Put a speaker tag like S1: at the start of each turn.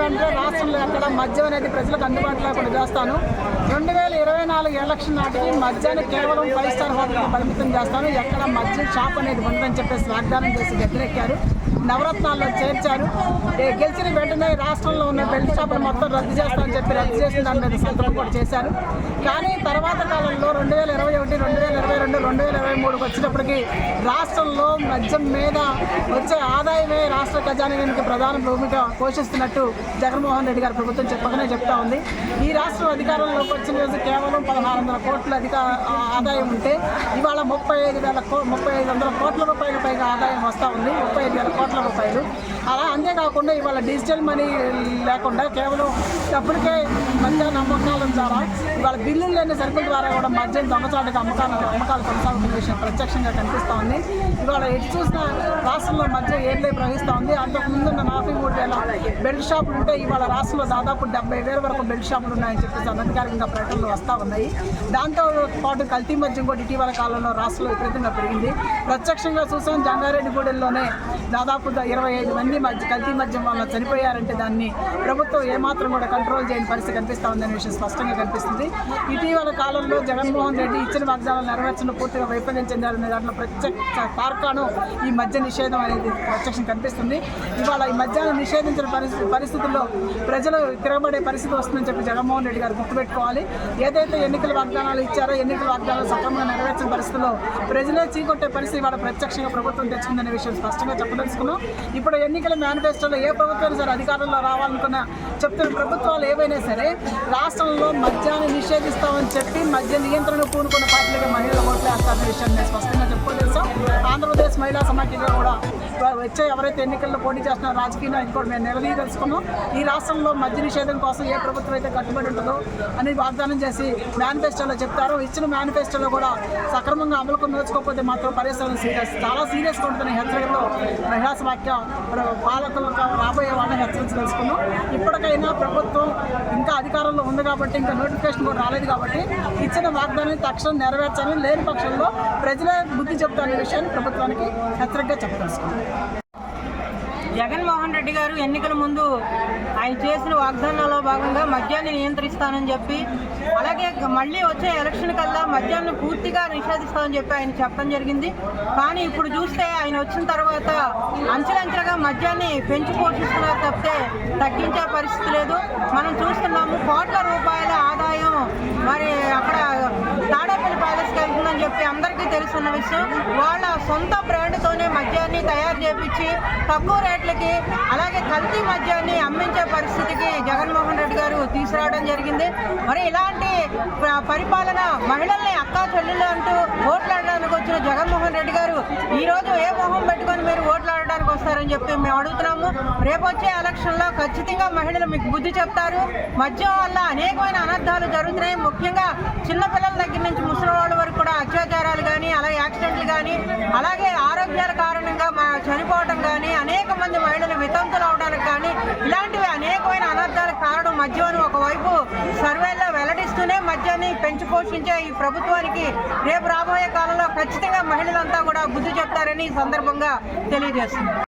S1: వెంటనే రాష్ట్రంలో ఎక్కడ మద్యం అనేది ప్రజలకు అందుబాటులో లేకుండా చేస్తాను. 2024 ఎలక్షన్ నాటికి మద్యాన్ని కేవలం 5 స్టార్ హోటల్కి పరిమితం చేస్తాను, ఎక్కడ మద్యం షాప్ అనేది ఉండదని చెప్పేసి వాగ్దానం చేసి గద్దెనెక్కారు. నవరత్నాల్లో చేర్చారు. గెలిచిన వెంటనే రాష్ట్రంలో ఉన్న బెల్ట్ షాపులు మొత్తం రద్దు చేస్తామని చెప్పి రద్దు చేసిన దాని మీద సంతకం కూడా చేశారు. కానీ తర్వాత కాలంలో 2021, 2022, 2023 వచ్చినప్పటికీ రాష్ట్రంలో మద్యం మీద వచ్చే ఆదాయమే రాష్ట్ర ఖజానానికి ప్రధాన భూమిక పోషిస్తున్నట్టు జగన్మోహన్ రెడ్డి గారి ప్రభుత్వం చెప్పకనే చెప్తా ఉంది. ఈ రాష్ట్రం అధికారంలోకి వచ్చిన రోజు కేవలం 1600 కోట్ల ఆదాయం ఉంటే ఇవాళ 3500 కోట్ల రూపాయల పైగా ఆదాయం వస్తూ ఉంది, 35,000 కోట్ల రూపాయలు. అలా అంతేకాకుండా ఇవాళ డిజిటల్ మనీ లేకుండా కేవలం డబ్బులకే మద్యాన్ని అమ్మకాల ద్వారా ఇవాళ బిల్లులు లేని సరుకుల ద్వారా కూడా మద్యం దొంగచాటుగా అమ్మకాలు కొనసాగుతున్న విషయం ప్రత్యక్షంగా కనిపిస్తూ ఉంది. ఇవాళ ఎటు చూసిన రాష్ట్రంలో మద్యం ఏర్లే ప్రవహిస్తూ ఉంది. అంతకుముందున్న 43,000 బెల్ట్ షాపులు ఉంటే ఇవాళ రాష్ట్రంలో దాదాపు 70,000 వరకు బెల్ట్ షాపులు ఉన్నాయని చెప్పేసి అనధికారికంగా ప్రకటనలు వస్తూ ఉన్నాయి. దాంతో పాటు కల్తీ మద్యం కూడా ఇటీవల కాలంలో రాష్ట్రంలో విపరీతంగా పెరిగింది. ప్రత్యక్షంగా చూసాం, జంగారెడ్డిగూడెంలోనే దాదాపు 25 మంది కల్తీ మద్యం వల్ల చనిపోయారంటే దాన్ని ప్రభుత్వం ఏమాత్రం కూడా కంట్రోల్ చేయని పరిస్థితి కనిపిస్తూ ఉందనే విషయం స్పష్టంగా కనిపిస్తుంది. ఇటీవల కాలంలో జగన్మోహన్ రెడ్డి ఇచ్చిన వాగ్దానాలు నెరవేర్చడం పూర్తిగా వైఫల్యం చెందారనే దాంట్లో ప్రత్యక్ష తార్కాణం ఈ మద్య నిషేధం అనేది ప్రత్యక్షం కనిపిస్తుంది. ఇవాళ ఈ మద్యాన్ని నిషేధించిన పరిస్థితుల్లో ప్రజలు తిరగబడే పరిస్థితి వస్తుందని చెప్పి జగన్మోహన్ రెడ్డి గారు గుర్తుపెట్టుకోవాలి. ఏదైతే ఎన్నికల వాగ్దానాలు ఇచ్చారో ఎన్నికల వాగ్దానాలు సక్రమంగా నెరవేర్చిన పరిస్థితుల్లో ప్రజలే చీకొట్టే పరిస్థితి ఇవాళ ప్రత్యక్షంగా ప్రభుత్వం తెచ్చుకుందనే విషయం స్పష్టంగా చెప్పదలుచుకున్నాం. ఇప్పుడు ఎన్నికల మేనిఫెస్టోలో ఏ ప్రభుత్వం సరే అధికారంలో రావాలనుకున్న చెప్తున్న ప్రభుత్వాలు ఏవైనా సరే రాష్ట్రంలో మద్యాన్ని నిషేధిస్తామని చెప్పి మద్య నియంత్రణ పూనుకున్న పార్టీలుగా మహిళలు ఓట్లు వేస్తారనే విషయాన్ని నేను స్పష్టంగా చెప్పుకోలేసాం. ఆంధ్రప్రదేశ్ మహిళా సమాఖ్యగా కూడా వచ్చే ఎవరైతే ఎన్నికల్లో పోటీ చేస్తున్నారో రాజకీయ నాయకులు కూడా మేము నిలదీయదలుచుకున్నాం. ఈ రాష్ట్రంలో మద్య నిషేధం కోసం ఏ ప్రభుత్వం అయితే కట్టుబడి ఉంటుందో అని వాగ్దానం చేసి మేనిఫెస్టోలో చెప్తారో ఇచ్చిన మేనిఫెస్టోలో కూడా సక్రమంగా అమలుకు నోచుకోకపోతే మాత్రం పరిస్థితులు చాలా సీరియస్గా ఉంటుందని హెచ్చరికలో మహిళా సమాఖ్య పాలకులకు రాబోయే వాళ్ళని హెచ్చరించదలుచుకున్నాం. ఇప్పటికైనా ప్రభుత్వం ఇంకా అధికారంలో ఉంది కాబట్టి ఇంకా నోటిఫికేషన్ కూడా రాలేదు కాబట్టి ఇచ్చిన వాగ్దానాన్ని తక్షణం నెరవేర్చాలని, లేని పక్షంలో ప్రజలే బుద్ధి చెప్తారనే విషయాన్ని ప్రభుత్వానికి హెచ్చరికగా చెప్పదలుచుకున్నాం.
S2: జగన్మోహన్ రెడ్డి గారు ఎన్నికల ముందు ఆయన చేసిన వాగ్దానాల్లో భాగంగా మద్యాన్ని నియంత్రిస్తానని చెప్పి, అలాగే మళ్ళీ వచ్చే ఎలక్షన్ కల్లా మద్యాన్ని పూర్తిగా నిషేధిస్తామని చెప్పి ఆయన చెప్పడం జరిగింది. కానీ ఇప్పుడు చూస్తే ఆయన వచ్చిన తర్వాత అంచెలంచెలుగా మద్యాన్ని పెంచి పోషిస్తున్నారు తప్పితే తగ్గించే పరిస్థితి లేదు. మనం చూస్తున్నాము కోట్ల రూపాయల ఆదాయం మరి అక్కడ తాడేపల్లి ప్యాలెస్కి వెళ్తుందని చెప్పి అందరికీ తెలుసున్న విషయం. వాళ్ళ సొంత బ్రాండ్తోనే మద్యాన్ని తయారు చేపించి తక్కువ రేట్లకి అలాగే కల్తీ మద్యాన్ని అమ్మించే పరిస్థితికి జగన్మోహన్ రెడ్డి గారు తీసుకురావడం జరిగింది. మరి ఇలాంటి పరిపాలన మహిళల్ని అక్కా చెల్లెళ్ళు అంటూ ఓట్లాడడానికి వచ్చిన జగన్మోహన్ రెడ్డి గారు ఈరోజు ఏ మొహం పెట్టుకొని మీరు ఓట్లాడడానికి వస్తారని చెప్పి మేము అడుగుతున్నాము. రేపు వచ్చే ఎలక్షన్లో ఖచ్చితంగా మహిళలు మీకు బుద్ధి చెప్తారు. మద్యం వల్ల అనేకమైన అనర్థాలు జరుగుతున్నాయి. ముఖ్యంగా చిన్నపిల్లల దగ్గర నుంచి ముసలి వాళ్ళ వరకు కూడా అత్యాచారాలు కానీ అలాగే యాక్సిడెంట్లు కానీ అలాగే ఆరోగ్యాల కారణంగా చనిపోవడం కానీ అనేక మంది మహిళలు వితంతులు అవడానికి కానీ ఇలాంటివి అనేకమైన అనర్థాలకు కారణం మద్యం అని ఒకవైపు సర్వేల్లో వెల్లడిస్తూనే మద్యాన్ని పెంచి పోషించే ఈ ప్రభుత్వానికి రేపు రాబోయే కాలంలో ఖచ్చితంగా మహిళలంతా కూడా బుద్ధి చెప్తారని ఈ సందర్భంగా తెలియజేస్తున్నారు.